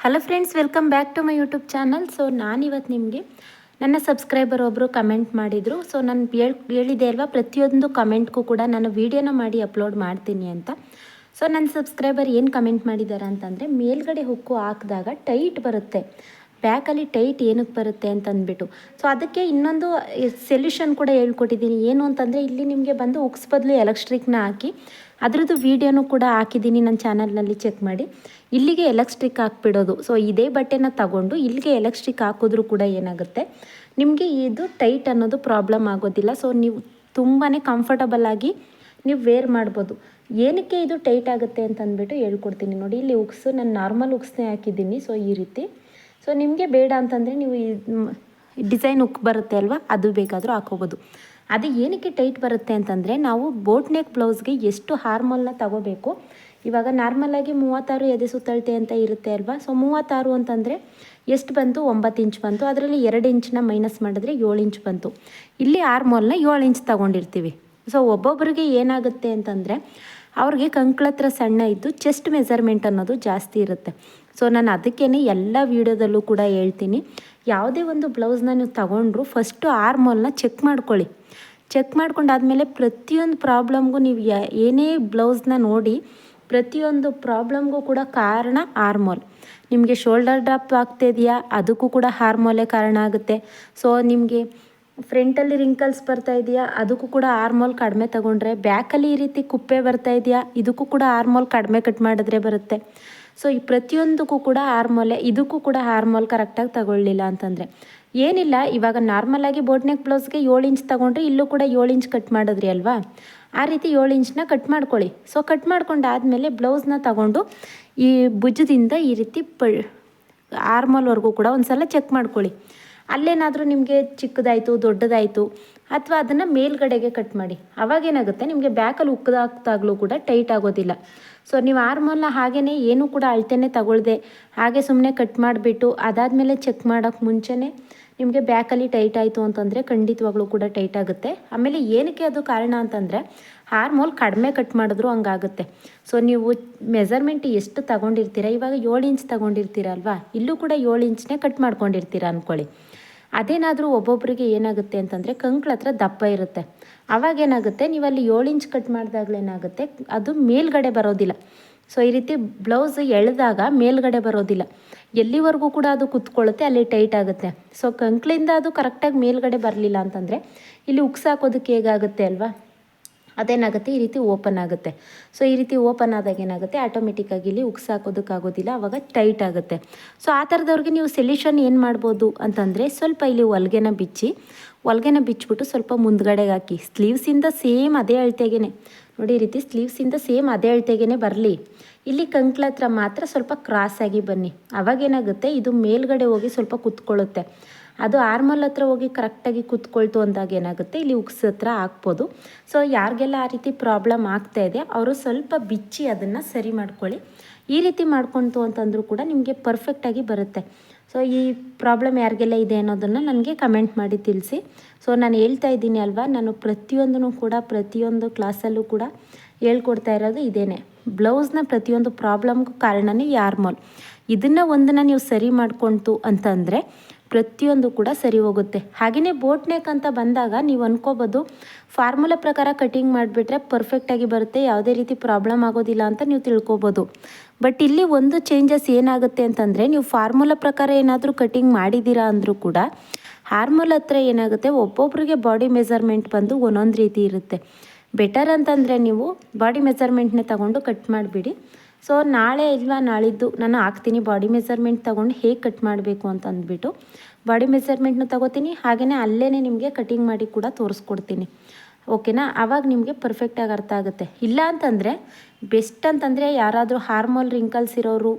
Hello friends, welcome back to my YouTube channel. So ನಾನಿವತ್ತು ನಿಮಗೆ ನನ್ನ ಸಬ್ಸ್ಕ್ರೈಬರ್ ಒಬ್ಬರು ಕಮೆಂಟ್ ಮಾಡಿದರು. ಸೊ ನಾನು ಹೇಳಿದೆ ಅಲ್ವಾ, ಪ್ರತಿಯೊಂದು ಕಮೆಂಟ್ಗೂ ಕೂಡ ನಾನು ವೀಡಿಯೋನ ಮಾಡಿ ಅಪ್ಲೋಡ್ ಮಾಡ್ತೀನಿ ಅಂತ. ಸೊ ನನ್ನ ಸಬ್ಸ್ಕ್ರೈಬರ್ ಏನು ಕಮೆಂಟ್ ಮಾಡಿದ್ದಾರೆ ಅಂತಂದರೆ, ಮೇಲ್ಗಡೆ ಹುಕ್ಕು ಹಾಕಿದಾಗ ಟೈಟ್ ಬರುತ್ತೆ, ಬ್ಯಾಕಲ್ಲಿ ಟೈಟ್ ಏನಕ್ಕೆ ಬರುತ್ತೆ ಅಂತ ಅಂದ್ಬಿಟ್ಟು. ಸೊ ಅದಕ್ಕೆ ಇನ್ನೊಂದು ಸೊಲ್ಯೂಷನ್ ಕೂಡ ಹೇಳ್ಕೊಟ್ಟಿದ್ದೀನಿ. ಏನು ಅಂತಂದರೆ, ಇಲ್ಲಿ ನಿಮಗೆ ಬಂದು ಉಕ್ಸ್ ಬದಲು ಎಲೆಕ್ಟ್ರಿಕ್ನ ಹಾಕಿ ಅದರದ್ದು ವೀಡಿಯೋನೂ ಕೂಡ ಹಾಕಿದ್ದೀನಿ ನನ್ನ ಚಾನಲ್ನಲ್ಲಿ, ಚೆಕ್ ಮಾಡಿ. ಇಲ್ಲಿಗೆ ಎಲೆಕ್ಟ್ರಿಕ್ ಹಾಕ್ಬಿಡೋದು. ಸೊ ಇದೇ ಬಟ್ಟೆನ ತಗೊಂಡು ಇಲ್ಲಿಗೆ ಎಲೆಕ್ಟ್ರಿಕ್ ಹಾಕಿದ್ರೂ ಕೂಡ ಏನಾಗುತ್ತೆ, ನಿಮಗೆ ಇದು ಟೈಟ್ ಅನ್ನೋದು ಪ್ರಾಬ್ಲಮ್ ಆಗೋದಿಲ್ಲ. ಸೊ ನೀವು ತುಂಬಾ ಕಂಫರ್ಟಬಲ್ ಆಗಿ ನೀವು ವೇರ್ ಮಾಡ್ಬೋದು. ಏನಕ್ಕೆ ಇದು ಟೈಟ್ ಆಗುತ್ತೆ ಅಂತ ಅಂದ್ಬಿಟ್ಟು ಹೇಳ್ಕೊಡ್ತೀನಿ ನೋಡಿ. ಇಲ್ಲಿ ಉಕ್ಸು ನಾನು ನಾರ್ಮಲ್ ಉಕ್ಸ್ನೇ ಹಾಕಿದ್ದೀನಿ. ಸೊ ಈ ರೀತಿ. ಸೊ ನಿಮಗೆ ಬೇಡ ಅಂತಂದರೆ ನೀವು ಈ ಡಿಸೈನ್ ಉಕ್ ಬರುತ್ತೆ ಅಲ್ವಾ, ಅದು ಬೇಕಾದರೂ ಹಾಕೋಬೋದು. ಅದು ಏನಕ್ಕೆ ಟೈಟ್ ಬರುತ್ತೆ ಅಂತಂದರೆ, ನಾವು ಬೋಟ್ ನೆಕ್ ಬ್ಲೌಸ್ಗೆ ಎಷ್ಟು ಹಾರ್ಮೋಲ್ನ ತಗೋಬೇಕು. ಇವಾಗ ನಾರ್ಮಲಾಗಿ 36 ಎದೆ ಸುತ್ತಳತೆ ಅಂತ ಇರುತ್ತೆ ಅಲ್ವಾ. ಸೊ 36 ಅಂತಂದರೆ ಎಷ್ಟು ಬಂತು, 9 ಇಂಚ್ ಬಂತು. ಅದರಲ್ಲಿ 2 ಇಂಚನ್ನ ಮೈನಸ್ ಮಾಡಿದ್ರೆ 7 ಇಂಚ್ ಬಂತು. ಇಲ್ಲಿ ಆರ್ಮೋಲ್ನ 7 ಇಂಚ್ ತೊಗೊಂಡಿರ್ತೀವಿ. ಸೊ ಒಬ್ಬೊಬ್ಬರಿಗೆ ಏನಾಗುತ್ತೆ ಅಂತಂದರೆ, ಅವ್ರಿಗೆ ಕಂಕ್ಳತ್ರ ಸಣ್ಣ ಇದ್ದು ಚೆಸ್ಟ್ ಮೆಜರ್ಮೆಂಟ್ ಅನ್ನೋದು ಜಾಸ್ತಿ ಇರುತ್ತೆ. ಸೊ ನಾನು ಅದಕ್ಕೇ ಎಲ್ಲ ವೀಡಿಯೋದಲ್ಲೂ ಕೂಡ ಹೇಳ್ತೀನಿ, ಯಾವುದೇ ಒಂದು ಬ್ಲೌಸ್ನ ನೀವು ತಗೊಂಡ್ರು ಫಸ್ಟು ಆರ್ಮೋಲ್ನ ಚೆಕ್ ಮಾಡ್ಕೊಳ್ಳಿ. ಚೆಕ್ ಮಾಡ್ಕೊಂಡಾದಮೇಲೆ ಪ್ರತಿಯೊಂದು ಪ್ರಾಬ್ಲಮ್ಗೂ ನೀವು ಏನೇ ಬ್ಲೌಸ್ನ ನೋಡಿ, ಪ್ರತಿಯೊಂದು ಪ್ರಾಬ್ಲಮ್ಗೂ ಕೂಡ ಕಾರಣ ಆರ್ಮೋಲ್. ನಿಮಗೆ ಶೋಲ್ಡರ್ ಡ್ರಾಪ್ ಆಗ್ತಿದೆಯಾ, ಅದಕ್ಕೂ ಕೂಡ ಹಾರ್ಮೋಲೇ ಕಾರಣ ಆಗುತ್ತೆ. ಸೊ ನಿಮಗೆ ಫ್ರಂಟಲ್ಲಿ ರಿಂಕಲ್ಸ್ ಬರ್ತಾ ಇದೆಯಾ, ಅದಕ್ಕೂ ಕೂಡ ಆರ್ಮೋಲ್ ಕಡಿಮೆ ತೊಗೊಂಡ್ರೆ, ಬ್ಯಾಕಲ್ಲಿ ಈ ರೀತಿ ಕುಪ್ಪೆ ಬರ್ತಾ ಇದೆಯಾ, ಇದಕ್ಕೂ ಕೂಡ ಆರ್ಮೋಲ್ ಕಡಿಮೆ ಕಟ್ ಮಾಡಿದ್ರೆ ಬರುತ್ತೆ. ಸೊ ಈ ಪ್ರತಿಯೊಂದಕ್ಕೂ ಕೂಡ ಆರ್ಮೋಲೆ, ಇದಕ್ಕೂ ಕೂಡ ಆರ್ಮೋಲ್ ಕರೆಕ್ಟಾಗಿ ತಗೊಳ್ಳಿಲ್ಲ ಅಂತಂದರೆ ಏನಿಲ್ಲ. ಇವಾಗ ನಾರ್ಮಲಾಗಿ ಬೋಟ್ ನೆಕ್ ಬ್ಲೌಸ್ಗೆ 7 ಇಂಚ್ ತೊಗೊಂಡ್ರೆ ಇಲ್ಲೂ ಕೂಡ 7 ಇಂಚ್ ಕಟ್ ಮಾಡಿದ್ರಿ ಅಲ್ವಾ, ಆ ರೀತಿ 7 ಇಂಚನ್ನ ಕಟ್ ಮಾಡ್ಕೊಳ್ಳಿ. ಸೊ ಕಟ್ ಮಾಡ್ಕೊಂಡಾದಮೇಲೆ ಬ್ಲೌಸ್ನ ತಗೊಂಡು ಈ ಭುಜದಿಂದ ಈ ರೀತಿ ಆರ್ಮೋಲ್ವರೆಗೂ ಕೂಡ ಒಂದು ಸಲ ಚೆಕ್ ಮಾಡ್ಕೊಳ್ಳಿ. ಅಲ್ಲೇನಾದರೂ ನಿಮಗೆ ಚಿಕ್ಕದಾಯಿತು, ದೊಡ್ಡದಾಯಿತು, ಅಥವಾ ಅದನ್ನು ಮೇಲ್ಗಡೆಗೆ ಕಟ್ ಮಾಡಿ. ಅವಾಗೇನಾಗುತ್ತೆ, ನಿಮಗೆ ಬ್ಯಾಕಲ್ಲಿ ಉಕ್ಕದಾಗ್ದಾಗಲೂ ಕೂಡ ಟೈಟ್ ಆಗೋದಿಲ್ಲ. ಸೊ ನೀವು ಆರ್ಮೋಲ್ನ ಹಾಗೇ ಏನೂ ಕೂಡ ಅಳತೆನೇ ತಗೊಳ್ದೆ ಹಾಗೆ ಸುಮ್ಮನೆ ಕಟ್ ಮಾಡಿಬಿಟ್ಟು ಅದಾದಮೇಲೆ ಚೆಕ್ ಮಾಡೋಕ್ಕೆ ಮುಂಚೆನೇ ನಿಮಗೆ ಬ್ಯಾಕಲ್ಲಿ ಟೈಟ್ ಆಯಿತು ಅಂತಂದರೆ ಖಂಡಿತವಾಗ್ಲೂ ಕೂಡ ಟೈಟ್ ಆಗುತ್ತೆ. ಆಮೇಲೆ ಏನಕ್ಕೆ ಅದು ಕಾರಣ ಅಂತಂದರೆ, ಹಾರ್ಮೋಲ್ ಕಡಿಮೆ ಕಟ್ ಮಾಡಿದ್ರು ಹಂಗಾಗುತ್ತೆ. ಸೊ ನೀವು ಮೆಜರ್ಮೆಂಟ್ ಎಷ್ಟು ತಗೊಂಡಿರ್ತೀರ, ಇವಾಗ 7 ಇಂಚ್ ತಗೊಂಡಿರ್ತೀರ ಅಲ್ವಾ, ಇಲ್ಲೂ ಕೂಡ 7 ಇಂಚ್ನೇ ಕಟ್ ಮಾಡ್ಕೊಂಡಿರ್ತೀರ ಅಂದ್ಕೊಳ್ಳಿ. ಅದೇನಾದರೂ ಒಬ್ಬೊಬ್ಬರಿಗೆ ಏನಾಗುತ್ತೆ ಅಂತಂದರೆ, ಕಂಕ್ಳ ಹತ್ರ ದಪ್ಪ ಇರುತ್ತೆ. ಅವಾಗೇನಾಗುತ್ತೆ, ನೀವಲ್ಲಿ 7 ಇಂಚ್ ಕಟ್ ಮಾಡಿದಾಗಲೇನಾಗುತ್ತೆ, ಅದು ಮೇಲ್ಗಡೆ ಬರೋದಿಲ್ಲ. ಸೊ ಈ ರೀತಿ ಬ್ಲೌಸ್ ಎಳೆದಾಗ ಮೇಲ್ಗಡೆ ಬರೋದಿಲ್ಲ, ಎಲ್ಲಿವರೆಗೂ ಕೂಡ ಅದು ಕುತ್ಕೊಳ್ಳುತ್ತೆ, ಅಲ್ಲಿ ಟೈಟ್ ಆಗುತ್ತೆ. ಸೊ ಕಂಕ್ಳಿಂದ ಅದು ಕರೆಕ್ಟಾಗಿ ಮೇಲ್ಗಡೆ ಬರಲಿಲ್ಲ ಅಂತಂದರೆ, ಇಲ್ಲಿ ಉಕ್ಸಾಕೋದಕ್ಕೆ ಹೇಗಾಗುತ್ತೆ ಅಲ್ವಾ, ಅದೇನಾಗುತ್ತೆ, ಈ ರೀತಿ ಓಪನ್ ಆಗುತ್ತೆ. ಸೊ ಈ ರೀತಿ ಓಪನ್ ಆದಾಗ ಏನಾಗುತ್ತೆ, ಆಟೋಮೆಟಿಕ್ಕಾಗಿ ಇಲ್ಲಿ ಉಕ್ಸಾಕೋದಕ್ಕಾಗೋದಿಲ್ಲ, ಆವಾಗ ಟೈಟ್ ಆಗುತ್ತೆ. ಸೊ ಆ ಥರದವ್ರಿಗೆ ನೀವು ಸೊಲ್ಯೂಷನ್ ಏನು ಮಾಡ್ಬೋದು ಅಂತಂದರೆ, ಸ್ವಲ್ಪ ಇಲ್ಲಿ ಹೊಲ್ಗೆನ ಬಿಚ್ಚಿಬಿಟ್ಟು ಸ್ವಲ್ಪ ಮುಂದ್ಗಡೆಗೆ ಹಾಕಿ, ಸ್ಲೀವ್ಸಿಂದ ಸೇಮ್ ಅದೇ ಅಳತೆಗೇ ನೋಡಿ, ಈ ರೀತಿ ಸ್ಲೀವ್ಸಿಂದ ಸೇಮ್ ಅದೇ ಅಳತೆಗೇ ಬರಲಿ. ಇಲ್ಲಿ ಕಂಕ್ಳ ಹತ್ರ ಮಾತ್ರ ಸ್ವಲ್ಪ ಕ್ರಾಸಾಗಿ ಬನ್ನಿ. ಅವಾಗೇನಾಗುತ್ತೆ, ಇದು ಮೇಲ್ಗಡೆ ಹೋಗಿ ಸ್ವಲ್ಪ ಕುತ್ಕೊಳ್ಳುತ್ತೆ. ಅದು ಆರ್ಮಲ್ ಹತ್ರ ಹೋಗಿ ಕರೆಕ್ಟಾಗಿ ಕುತ್ಕೊಳ್ತು ಅಂದಾಗ ಏನಾಗುತ್ತೆ, ಇಲ್ಲಿ ಉಕ್ಸ್ ಹತ್ರ ಹಾಕ್ಬೋದು. ಸೊ ಯಾರಿಗೆಲ್ಲ ಆ ರೀತಿ ಪ್ರಾಬ್ಲಮ್ ಆಗ್ತಾಯಿದೆ ಅವರು ಸ್ವಲ್ಪ ಬಿಚ್ಚಿ ಅದನ್ನು ಸರಿ ಮಾಡ್ಕೊಳ್ಳಿ. ಈ ರೀತಿ ಮಾಡ್ಕೊಳ್ತು ಅಂತಂದರೂ ಕೂಡ ನಿಮಗೆ ಪರ್ಫೆಕ್ಟಾಗಿ ಬರುತ್ತೆ. ಸೊ ಈ ಪ್ರಾಬ್ಲಮ್ ಯಾರಿಗೆಲ್ಲ ಇದೆ ಅನ್ನೋದನ್ನು ನನಗೆ ಕಮೆಂಟ್ ಮಾಡಿ ತಿಳಿಸಿ. ಸೊ ನಾನು ಹೇಳ್ತಾ ಇದ್ದೀನಿ ಅಲ್ವಾ, ನಾನು ಪ್ರತಿಯೊಂದೂ ಕೂಡ ಪ್ರತಿಯೊಂದು ಕ್ಲಾಸಲ್ಲೂ ಕೂಡ ಹೇಳ್ಕೊಡ್ತಾ ಇರೋದು ಇದೇನೆ. ಬ್ಲೌಸ್ನ ಪ್ರತಿಯೊಂದು ಪ್ರಾಬ್ಲಮ್ಗೂ ಕಾರಣನೇ ಈ ಆರ್ಮೋಲ್. ಇದನ್ನು ಒಂದನ್ನು ನೀವು ಸರಿ ಮಾಡ್ಕೊಳ್ತು ಅಂತಂದರೆ ಪ್ರತಿಯೊಂದು ಕೂಡ ಸರಿ ಹೋಗುತ್ತೆ. ಹಾಗೆಯೇ ಬೋಟ್ ನೆಕ್ ಅಂತ ಬಂದಾಗ ನೀವು ಅನ್ಕೋಬೋದು, ಫಾರ್ಮುಲಾ ಪ್ರಕಾರ ಕಟಿಂಗ್ ಮಾಡಿಬಿಟ್ರೆ ಪರ್ಫೆಕ್ಟಾಗಿ ಬರುತ್ತೆ, ಯಾವುದೇ ರೀತಿ ಪ್ರಾಬ್ಲಮ್ ಆಗೋದಿಲ್ಲ ಅಂತ ನೀವು ತಿಳ್ಕೊಬೋದು. ಬಟ್ ಇಲ್ಲಿ ಒಂದು ಚೇಂಜಸ್ ಏನಾಗುತ್ತೆ ಅಂತಂದರೆ, ನೀವು ಫಾರ್ಮುಲಾ ಪ್ರಕಾರ ಏನಾದರೂ ಕಟಿಂಗ್ ಮಾಡಿದ್ದೀರಾ ಅಂದರೂ ಕೂಡ ಹಾರ್ಮೋಲ್ ಹತ್ರ ಏನಾಗುತ್ತೆ, ಒಬ್ಬೊಬ್ಬರಿಗೆ ಬಾಡಿ ಮೆಜರ್ಮೆಂಟ್ ಬಂದು ಒಂದೊಂದು ರೀತಿ ಇರುತ್ತೆ. ಬೆಟರ್ ಅಂತಂದರೆ ನೀವು ಬಾಡಿ ಮೆಜರ್ಮೆಂಟ್ನೇ ತಗೊಂಡು ಕಟ್ ಮಾಡಿಬಿಡಿ. ಸೊ ನಾಳೆ ಇಲ್ವಾ ನಾಳಿದ್ದು ನಾನು ಹಾಕ್ತೀನಿ ಬಾಡಿ ಮೆಜರ್ಮೆಂಟ್ ತೊಗೊಂಡು ಹೇಗೆ ಕಟ್ ಮಾಡಬೇಕು ಅಂತ ಅಂದ್ಬಿಟ್ಟು ಬಾಡಿ ಮೆಜರ್ಮೆಂಟ್ನ ತೊಗೋತೀನಿ. ಹಾಗೆಯೇ ಅಲ್ಲೇ ನಿಮಗೆ ಕಟಿಂಗ್ ಮಾಡಿ ಕೂಡ ತೋರಿಸ್ಕೊಡ್ತೀನಿ, ಓಕೆನಾ. ಆವಾಗ ನಿಮಗೆ ಪರ್ಫೆಕ್ಟಾಗಿ ಅರ್ಥ ಆಗುತ್ತೆ. ಇಲ್ಲ ಅಂತಂದರೆ ಬೆಸ್ಟ್ ಅಂತಂದರೆ, ಯಾರಾದರೂ ಹಾರ್ಮೋಲ್ ರಿಂಕಲ್ಸ್ ಇರೋರು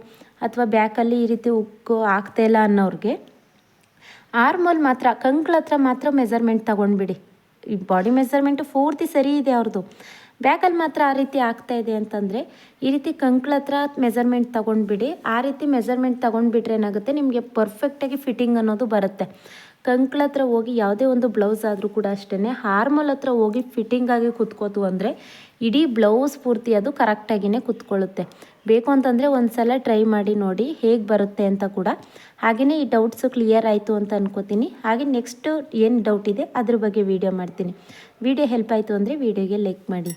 ಅಥವಾ ಬ್ಯಾಕಲ್ಲಿ ಈ ರೀತಿ ಉಕ್ಕು ಆಗ್ತಾಯಿಲ್ಲ ಅನ್ನೋರಿಗೆ ಆರ್ಮೋಲ್ ಮಾತ್ರ ಕಂಕ್ಳ ಹತ್ರ ಮಾತ್ರ ಮೆಜರ್ಮೆಂಟ್ ತೊಗೊಂಡ್ಬಿಡಿ. ಈ ಬಾಡಿ ಮೆಜರ್ಮೆಂಟು ಪೂರ್ತಿ ಸರಿ ಇದೆ ಅವ್ರದ್ದು, ಬ್ಯಾಕಲ್ಲಿ ಮಾತ್ರ ಆ ರೀತಿ ಆಗ್ತಾಯಿದೆ ಅಂತಂದರೆ ಈ ರೀತಿ ಕಂಕ್ಳ ಹತ್ರ ಮೆಜರ್ಮೆಂಟ್ ತೊಗೊಂಡ್ಬಿಡಿ. ಆ ರೀತಿ ಮೆಜರ್ಮೆಂಟ್ ತೊಗೊಂಡ್ಬಿಟ್ರೆ ಏನಾಗುತ್ತೆ, ನಿಮಗೆ ಪರ್ಫೆಕ್ಟಾಗಿ ಫಿಟ್ಟಿಂಗ್ ಅನ್ನೋದು ಬರುತ್ತೆ. ಕಂಕ್ಳ ಹತ್ರ ಹೋಗಿ ಯಾವುದೇ ಒಂದು ಬ್ಲೌಸ್ ಆದರೂ ಕೂಡ ಅಷ್ಟೇ, ಹಾರ್ಮೋಲ್ ಹತ್ರ ಹೋಗಿ ಫಿಟ್ಟಿಂಗಾಗಿ ಕುತ್ಕೋತು ಅಂದರೆ ಇಡೀ ಬ್ಲೌಸ್ ಪೂರ್ತಿ ಅದು ಕರೆಕ್ಟಾಗಿಯೇ ಕುತ್ಕೊಳ್ಳುತ್ತೆ. ಬೇಕು ಅಂತಂದರೆ ಒಂದು ಸಲ ಟ್ರೈ ಮಾಡಿ ನೋಡಿ ಹೇಗೆ ಬರುತ್ತೆ ಅಂತ ಕೂಡ. ಹಾಗೆಯೇ ಈ ಡೌಟ್ಸು ಕ್ಲಿಯರ್ ಆಯಿತು ಅಂತ ಅನ್ಕೋತೀನಿ. ಹಾಗೆ ನೆಕ್ಸ್ಟು ಏನು ಡೌಟ್ ಇದೆ ಅದ್ರ ಬಗ್ಗೆ ವೀಡಿಯೋ ಮಾಡ್ತೀನಿ. ವೀಡಿಯೋ ಹೆಲ್ಪ್ ಆಯಿತು ಅಂದರೆ ವೀಡಿಯೋಗೆ ಲೈಕ್ ಮಾಡಿ.